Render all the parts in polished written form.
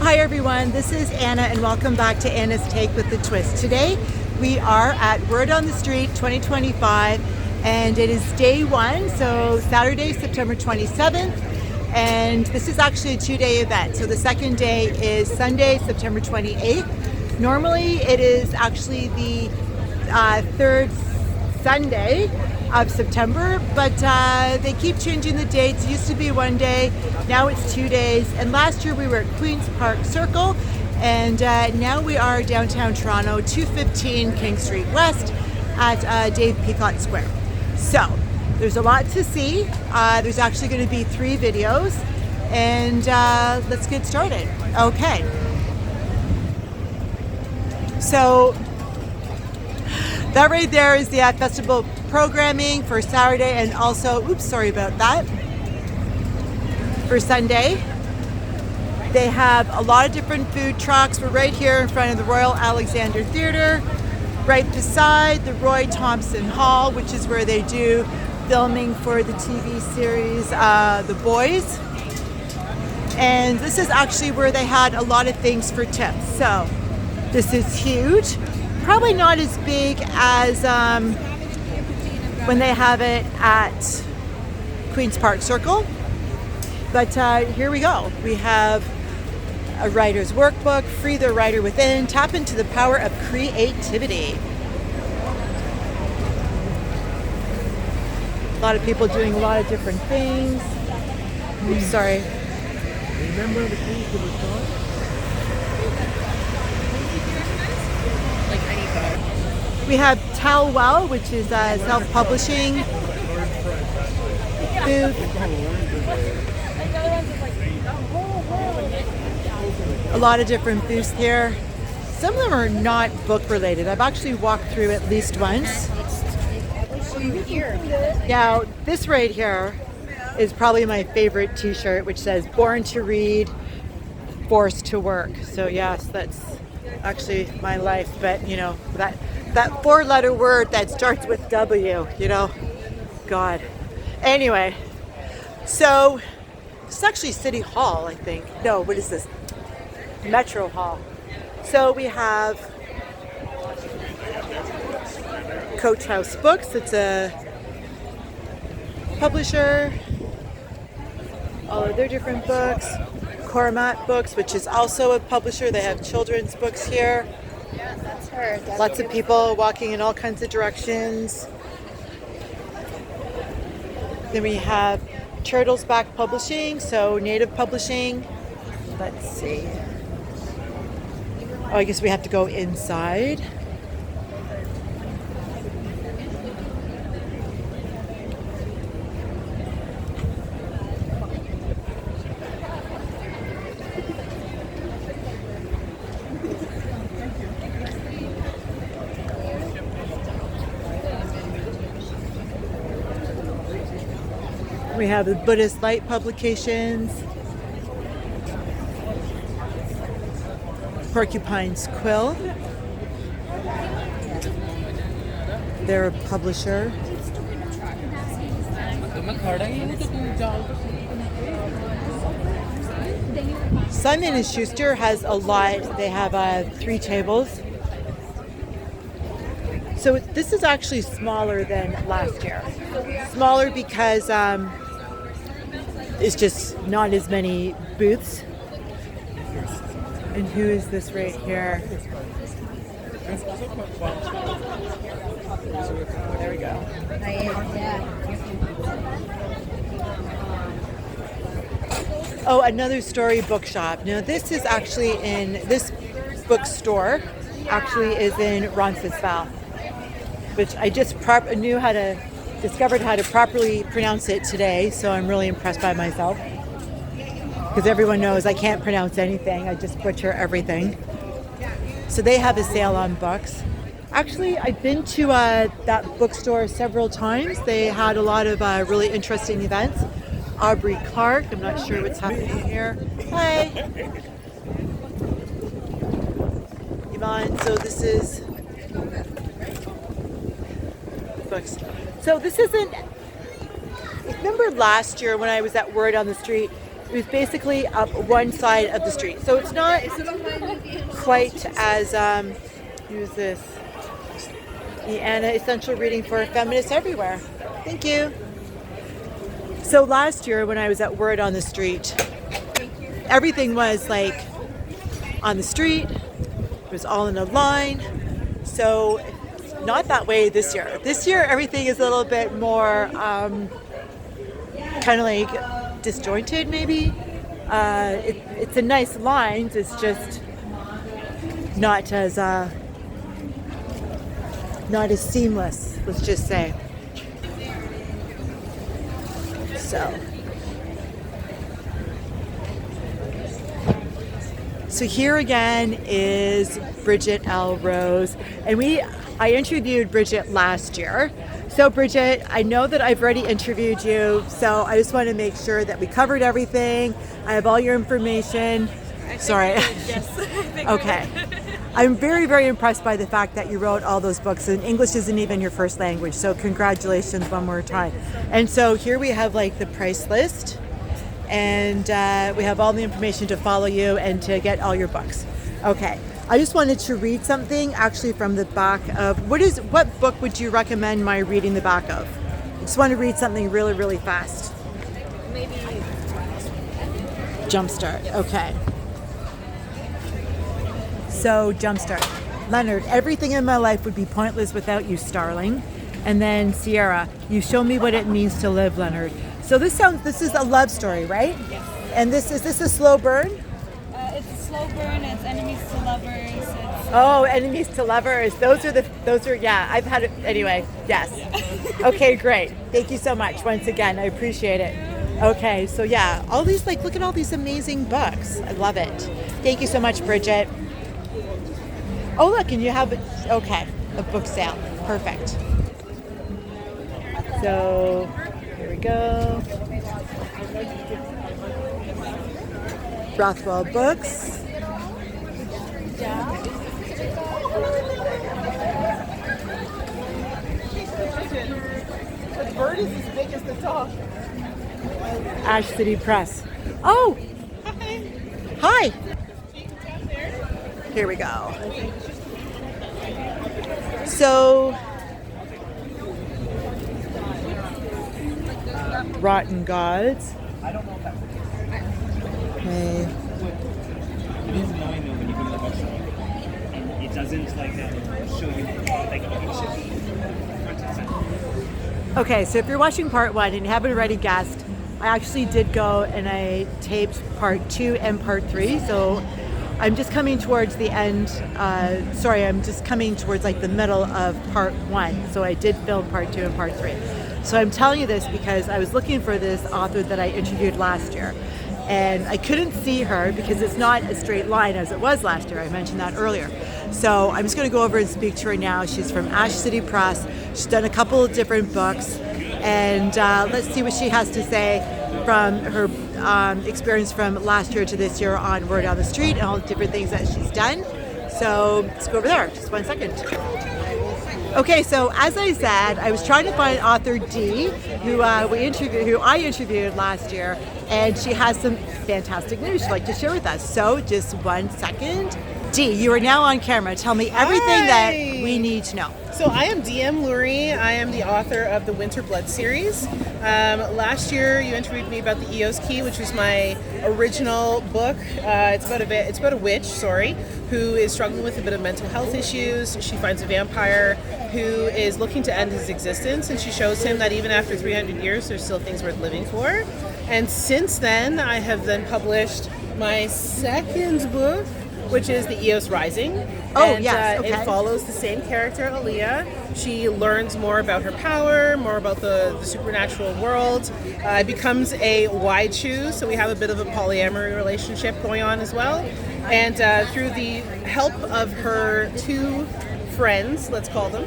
Hi everyone, this is Anna and welcome back to Anna's Take with the Twist. Today we are at Word on the Street 2025 and it is day one, so Saturday, September 27th, and this is actually a two-day event. So the second day is Sunday, September 28th. Normally it is actually the third Sunday of September, but they keep changing the dates. It used to be one day, now it's 2 days, and last year we were at Queen's Park Circle, and now we are downtown Toronto, 215 King Street West at Dave Peacock Square. So there's a lot to see. There's actually going to be 3 videos, and let's get started. Okay, so that right there is the festival programming for Saturday, and also, oops, sorry about that, for Sunday. They have a lot of different food trucks. We're right here in front of the Royal Alexander Theatre, right beside the Roy Thompson Hall, which is where they do filming for the TV series The Boys. And this is actually where they had a lot of things for tips. So this is huge. Probably not as big as when they have it at Queen's Park Circle, but here we go. We have a writer's workbook, Free the Writer Within, tap into the power of creativity. A lot of people doing a lot of different things. Oops, sorry. Remember the keys to the song? We have Tell Well, which is a self-publishing booth. A lot of different booths here. Some of them are not book related. I've actually walked through at least once. Now, this right here is probably my favorite t-shirt, which says Born to Read, Forced to Work. So yes, that's actually my life, but you know, that 4-letter word that starts with W, you know, God. Anyway, so it's actually City Hall, I think. No, what is this? Metro Hall. So we have Coach House Books. It's a publisher. All of their different books. Cormat Books, which is also a publisher. They have children's books here. Yeah, that's her. Lots of people walking in all kinds of directions. Then we have Turtles Back Publishing, so Native Publishing. Let's see. Oh, I guess we have to go inside. We have the Buddhist Light Publications, Porcupine's Quill. They're a publisher. Simon & Schuster has a lot. They have 3 tables. So this is actually smaller than last year. Smaller because it's just not as many booths. And who is this right here? There we go. Oh, another story bookshop. Now this is actually in, this bookstore actually is in Roncesvalles, which I just discovered how to properly pronounce it today, so I'm really impressed by myself. Because everyone knows I can't pronounce anything, I just butcher everything. So they have a sale on books. Actually, I've been to that bookstore several times. They had a lot of really interesting events. Aubrey Clark, I'm not sure what's happening here. Hi. Yvonne, so this is books. So this isn't, remember last year when I was at Word on the Street, It was basically up one side of the street. So it's not quite as, use this, the Anna Essential Reading for Feminists Everywhere. Thank you. So last year when I was at Word on the Street, everything was like on the street. It was all in a line. So not that way this year. This year everything is a little bit more kind of like disjointed maybe. It's a nice lines. It's just not as seamless, let's just say. So here again is Bridget L. Rose, and I interviewed Bridget last year. So Bridget, I know that I've already interviewed you, so I just want to make sure that we covered everything. I have all your information. Sorry. Yes. Okay. I'm very, very impressed by the fact that you wrote all those books, and English isn't even your first language, so congratulations one more time. And so here we have like the price list, and we have all the information to follow you and to get all your books. Okay. I just wanted to read something actually from the back of, what book would you recommend my reading the back of? I just want to read something really, really fast. Maybe Jumpstart. Okay. So, Jumpstart. Leonard, everything in my life would be pointless without you, Starling. And then Sierra, you show me what it means to live, Leonard. So this is a love story, right? Yes. And is this a slow burn? It's a slow burn. It's enemies to lovers. Oh, enemies to lovers. Those are yeah, I've had it anyway. Yes. Okay, great. Thank you so much once again. I appreciate it. Okay, so yeah, all these look at all these amazing books. I love it. Thank you so much, Bridget. Oh, look, and you have a book sale. Perfect. So here we go. Rothwell Books. The bird is as big as the dog. Ash City Press. Oh! Hi! Here we go. So, Rotten Gods. Okay. It is annoying though when you go to the bookstore and it doesn't show you it should be front and center. Okay, so if you're watching part 1 and you haven't already guessed, I actually did go and I taped part 2 and part 3. So I'm just coming towards the end. I'm just coming towards the middle of part 1. So I did film part 2 and part 3. So I'm telling you this because I was looking for this author that I interviewed last year. And I couldn't see her because it's not a straight line as it was last year. I mentioned that earlier. So I'm just going to go over and speak to her now. She's from Ash City Press. She's done a couple of different books. And let's see what she has to say from her experience from last year to this year on Word on the Street and all the different things that she's done. So let's go over there. Just 1 second. Okay, so as I said, I was trying to find author D, who I interviewed last year, and she has some fantastic news she'd like to share with us. So just 1 second. D, you are now on camera. Tell me everything that we need to know. So I am DM Lewry. I am the author of the Winter Blood series. Last year you interviewed me about the Eos Key, which was my original book. It's about a witch, who is struggling with a bit of mental health issues. She finds a vampire who is looking to end his existence, and she shows him that even after 300 years, there's still things worth living for. And since then, I have then published my second book, which is the Eos Rising. Oh, and, yes, okay. It follows the same character, Aaliyah. She learns more about her power, more about the supernatural world. Becomes a Waichu, so we have a bit of a polyamory relationship going on as well. And through the help of her two friends, let's call them,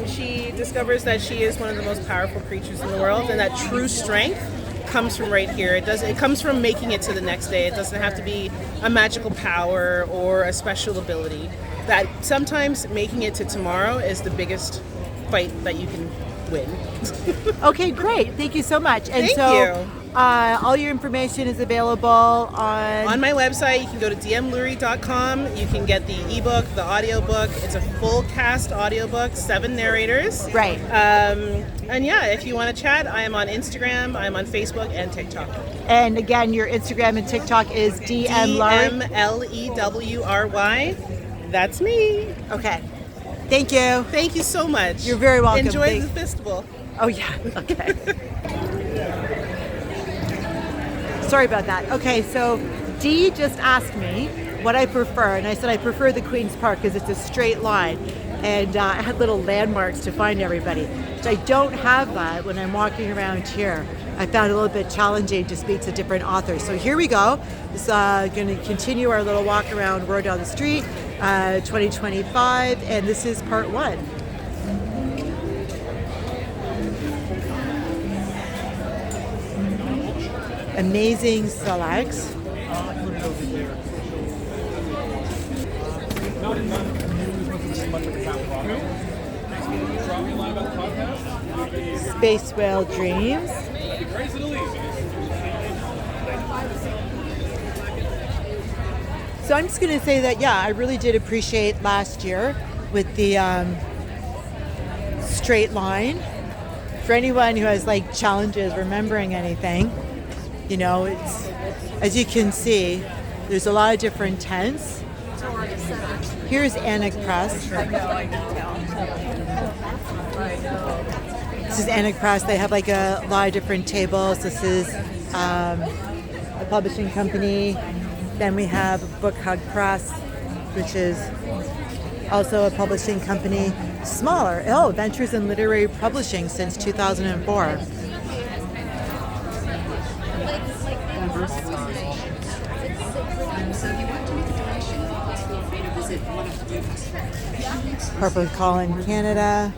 she discovers that she is one of the most powerful creatures in the world, and that true strength comes from right here. It comes from making it to the next day. It doesn't have to be a magical power or a special ability. That sometimes making it to tomorrow is the biggest fight that you can win. Okay, great. Thank you so much. And Thank so you. All your information is available On my website, you can go to dmlewry.com. You can get the ebook, the audiobook. It's a full cast audiobook, 7 narrators. Right. And yeah, if you want to chat, I am on Instagram, I'm on Facebook and TikTok. And again, your Instagram and TikTok is DMLewry. DMLEWRY. That's me. Okay. Thank you. Thank you so much. You're very welcome. Enjoy the festival. Oh, yeah. Okay. Sorry about that. Okay, so Dee just asked me what I prefer, and I said I prefer the Queen's Park because it's a straight line, and I had little landmarks to find everybody. So I don't have that when I'm walking around here. I found it a little bit challenging to speak to different authors. So here we go. It's going to continue our little walk around Roar Down the Street, 2025, and this is part 1. Amazing selects. Space Whale Dreams. So I'm just going to say that, yeah, I really did appreciate last year with the straight line. For anyone who has like challenges remembering anything, you know, it's, as you can see, there's a lot of different tents. Here's Anik Press. This is Anik Press. They have like a lot of different tables. This is a publishing company. Then we have Book Hug Press, which is also a publishing company. Smaller. Oh, Ventures in Literary Publishing since 2004. HarperCollins Canada.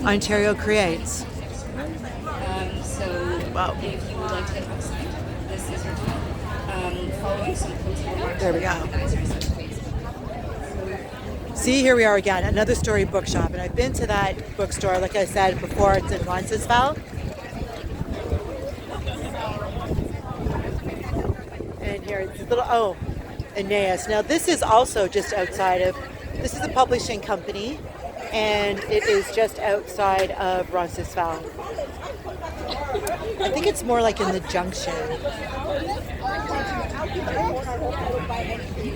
Ontario Creates. Wow. If you would like to get outside, this is your time. Following some post-war market There we go. organizers of space. See, here we are again, another story bookshop. And I've been to that bookstore, like I said before, it's in Roncesvalles. And here, it's a little, oh, Aeneas. Now, this is also just outside of, this is a publishing company, and it is just outside of Roncesvalles. I think it's more like in the junction.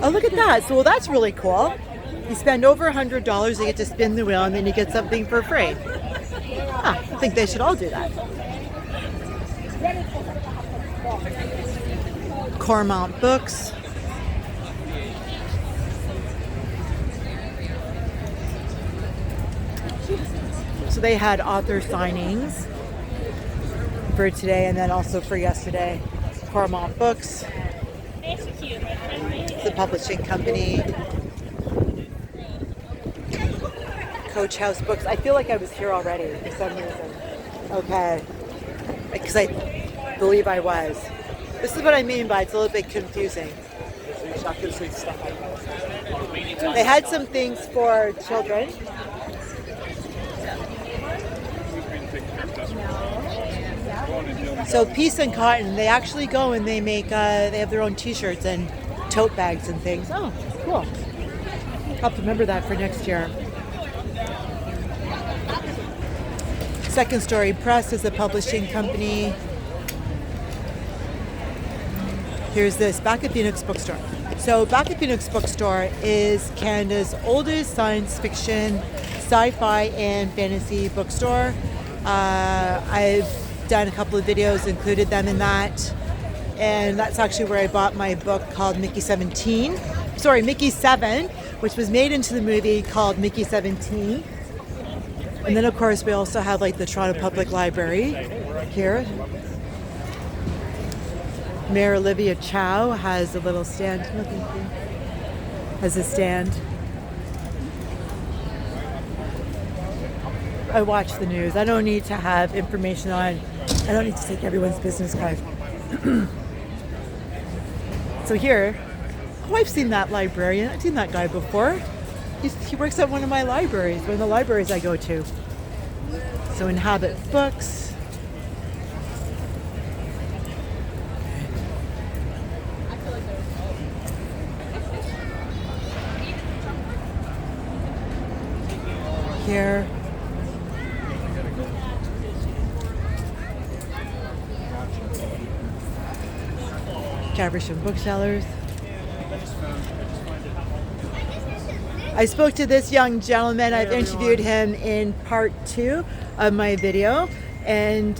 Oh, look at that. So, well, that's really cool. You spend over $100, you get to spin the wheel, and then you get something for free. I think they should all do that. Cormont Books. So they had author signings for today and then also for yesterday. Cormont Books. It's a publishing company. Coach House Books. I feel like I was here already for some reason. Okay. Because I believe I was. This is what I mean by it's a little bit confusing. They had some things for children. So Peace and Cotton, they actually go and they make, they have their own t-shirts and tote bags and things. Oh, cool. I'll have to remember that for next year. Second Story Press is a publishing company. Here's this, Back at Phoenix Bookstore. So Back at Phoenix Bookstore is Canada's oldest science fiction, sci-fi, and fantasy bookstore. I've done a couple of videos, included them in that. And that's actually where I bought my book called Mickey 7, which was made into the movie called Mickey 17. And then, of course, we also have like the Toronto Public Library here. Mayor Olivia Chow has a little stand. Oh, thank you. Has a stand. I watch the news. I don't need to have information on. I don't need to take everyone's business card. So here, oh, I've seen that librarian. I've seen that guy before. He works at one of my libraries, one of the libraries I go to. So Inhabit Books. Here. Caversham Booksellers. I spoke to this young gentleman. I've interviewed him in part 2 of my video, and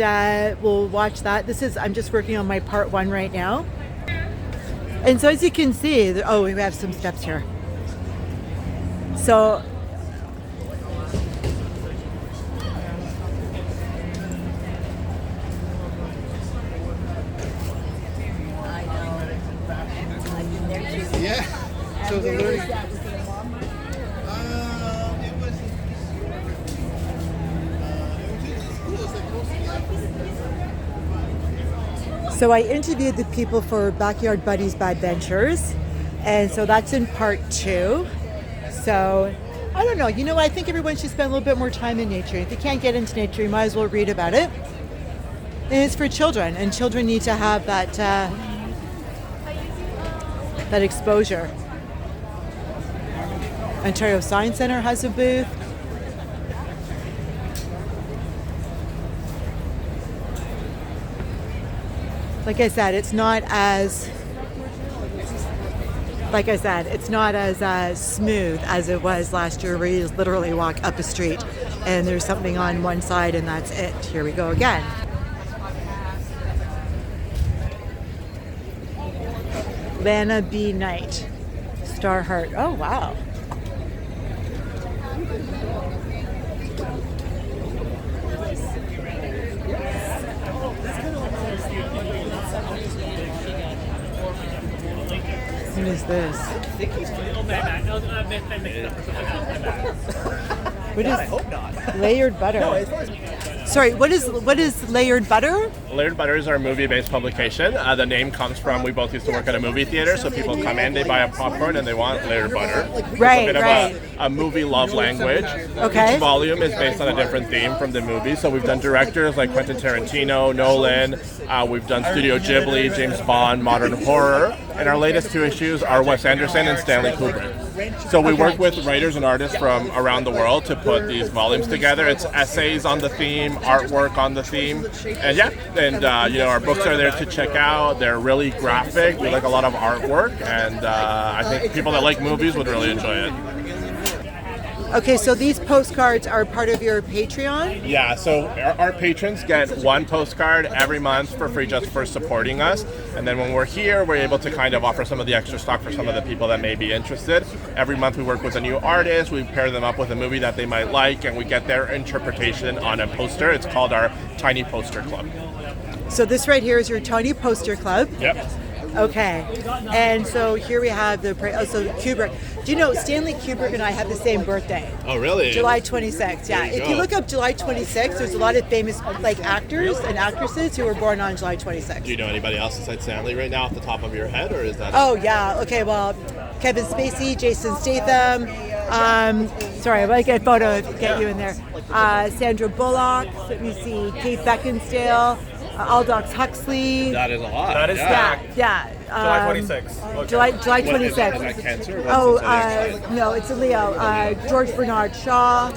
we'll watch that. I'm just working on my part 1 right now. And so as you can see, we have some steps here. So yeah. So the Lewry. So I interviewed the people for Backyard Buddies Bad Ventures, and so that's in part 2. So I don't know, I think everyone should spend a little bit more time in nature. If you can't get into nature, you might as well read about it. And it's for children, and children need to have that exposure. Ontario Science Centre has a booth. Like I said, it's not as smooth as it was last year, where you just literally walk up a street and there's something on one side and that's it. Here we go again. Lana B. Knight, Star Heart. Oh, wow. What is this? What is layered butter? Sorry, what is layered butter? Layered Butter is our movie-based publication. The name comes from, we both used to work at a movie theater, so people come in, they buy a popcorn, and they want layered butter. Right, it's a bit right. of a movie love language. Okay. Each volume is based on a different theme from the movie. So we've done directors like Quentin Tarantino, Nolan. We've done Studio Ghibli, James Bond, modern horror. And our latest 2 issues are Wes Anderson and Stanley Kubrick. So we work with writers and artists from around the world to put these volumes together. It's essays on the theme, artwork on the theme, and our books are there to check out. They're really graphic. We like a lot of artwork, and I think people that like movies would really enjoy it. Okay, so these postcards are part of your Patreon? Yeah, so our patrons get 1 postcard every month for free just for supporting us. And then when we're here, we're able to kind of offer some of the extra stock for some of the people that may be interested. Every month we work with a new artist, we pair them up with a movie that they might like, and we get their interpretation on a poster. It's called our Tiny Poster Club. So this right here is your Tiny Poster Club. Yep. Okay, and so here we have Kubrick. Do you know Stanley Kubrick and I have the same birthday? Oh, really? July 26th. Yeah. If you look up July 26th, there's a lot of famous actors and actresses who were born on July 26th. Do you know anybody else besides Stanley right now off the top of your head, or is that? Oh yeah. Okay. Well, Kevin Spacey, Jason Statham. Sorry, I might get a photo to get you in there. Sandra Bullock. Let me see. Kate Beckinsale. Aldous Huxley. That is a lot. That is stacked. Yeah. July 26th. Okay. July What is that? 26th. Is that cancer? No, it's a Leo. George Bernard Shaw.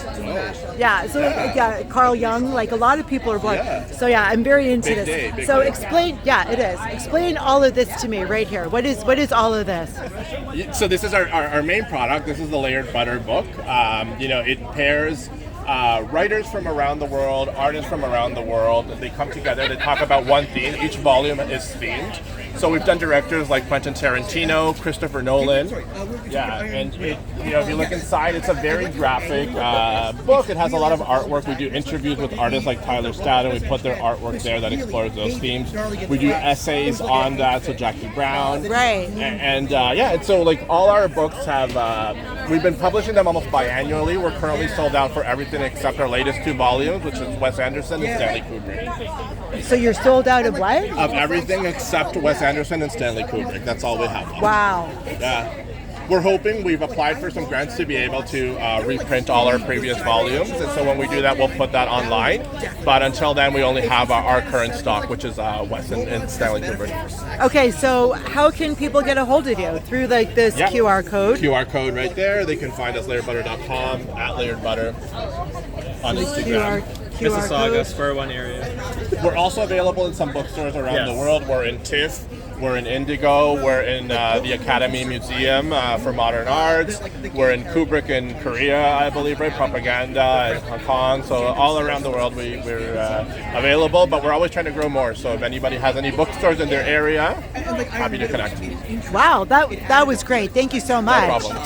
Yeah, so Carl Jung. Like a lot of people are born. Yeah. So yeah, I'm very into Big this. day, big So day. explain. Yeah, it is. Explain all of this to me right here. What is all of this? So this is our main product. This is the Layered Butter book. It pairs writers from around the world, artists from around the world. They come together to talk about one theme. Each volume is themed. So we've done directors like Quentin Tarantino, Christopher Nolan. Yeah, and if you look inside, it's a very graphic book. It has a lot of artwork. We do interviews with artists like Tyler Staton. We put their artwork there that explores those themes. We do essays on that, so Jackie Brown. Right. And so like all our books have, we've been publishing them almost biannually. We're currently sold out for everything except our latest 2 volumes, which is Wes Anderson and Stanley Kubrick. So you're sold out of what? Of everything except Wes Anderson and Stanley Kubrick. That's all we have left. Wow. Yeah. we're hoping, we've applied for some grants to be able to reprint all our previous volumes, and so when we do that, we'll put that online. But until then, we only have our current stock, which is Wes and Stanley Kubrick. Okay, so how can people get a hold of you? Through like this Yeah. QR code? QR code right there. They can find us layeredbutter.com, at layeredbutter on Instagram. QR Mississauga, code. Spur 1 area. We're also available in some bookstores around Yes. the world. We're in TIFF, we're in Indigo, we're in the Academy Museum for Modern Arts, we're in Kubrick in Korea, I believe, right? Propaganda in Hong Kong. So all around the world we're available, but we're always trying to grow more. So if anybody has any bookstores in their area, happy to connect. Wow, that was great. Thank you so No much. problem.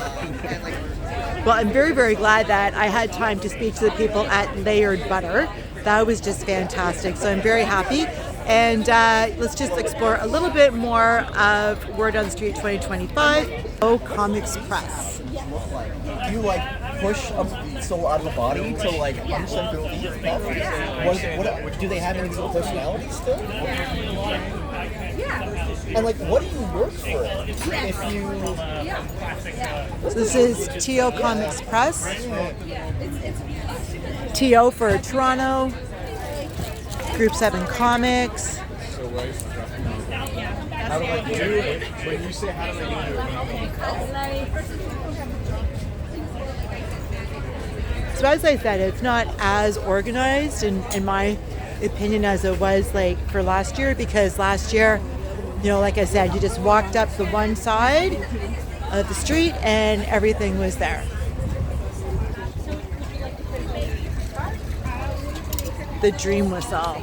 Well, I'm very, very glad that I had time to speak to the people at Layered Butter. That was just fantastic. So I'm very happy. And let's just explore a little bit more of Word on the Street 2025. Oh, Comics Press. Do you like push a soul out of the body to like understand the what do they have any personality still? And like, what do you work for if you? So this is TO Comics Press. TO for Toronto. Group 7 Comics. How do I do it? When you say how do I do it? So as I said, it's not as organized in my opinion as it was like for last year, because last year, you know, like I said, you just walked up the one side of the street and everything was there. The Dream Whistle.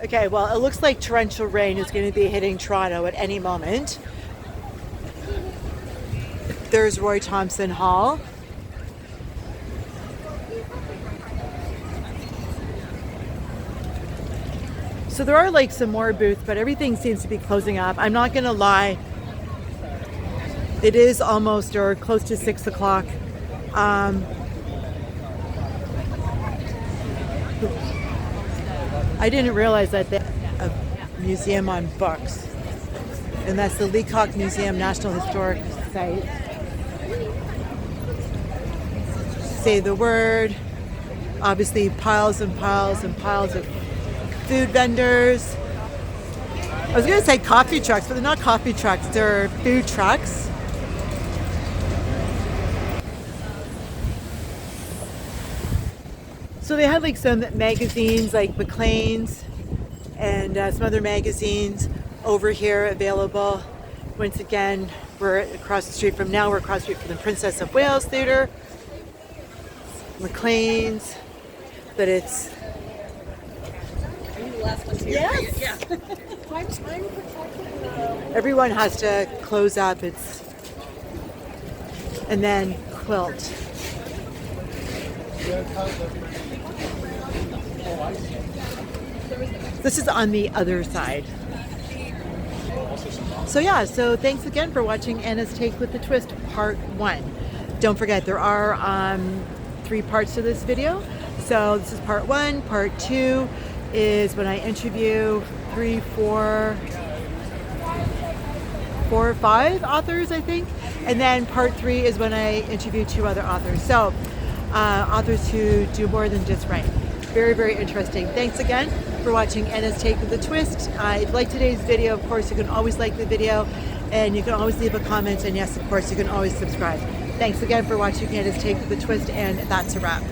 Okay, well, it looks like torrential rain is going to be hitting Toronto at any moment. There's Roy Thompson Hall. So there are like some more booths, but everything seems to be closing up. I'm not gonna lie, it is almost or close to 6 o'clock. I didn't realize that they have a museum on books, and that's the Leacock Museum National Historic Site. Say the word. Obviously, piles and piles and piles of food vendors. I was going to say coffee trucks, but they're not coffee trucks, they're food trucks. So they had like some magazines like Maclean's and some other magazines over here available. Once again, we're across the street from we're across the street from the Princess of Wales Theatre. Maclean's, but it's yes. Everyone has to close up. And then quilt. This is on the other side. So yeah, so thanks again for watching Anna's Take with the Twist Part 1. Don't forget, there are 3 parts to this video. So this is Part 1. Part 2 is when I interview 3, 4, 4 or 5 authors, I think. And then Part 3 is when I interview 2 other authors. So authors who do more than just write. Very, very interesting. Thanks again for watching Anna's Take with a Twist. If you like today's video, of course, you can always like the video and you can always leave a comment. And yes, of course, you can always subscribe. Thanks again for watching Anna's Take with a Twist, and that's a wrap.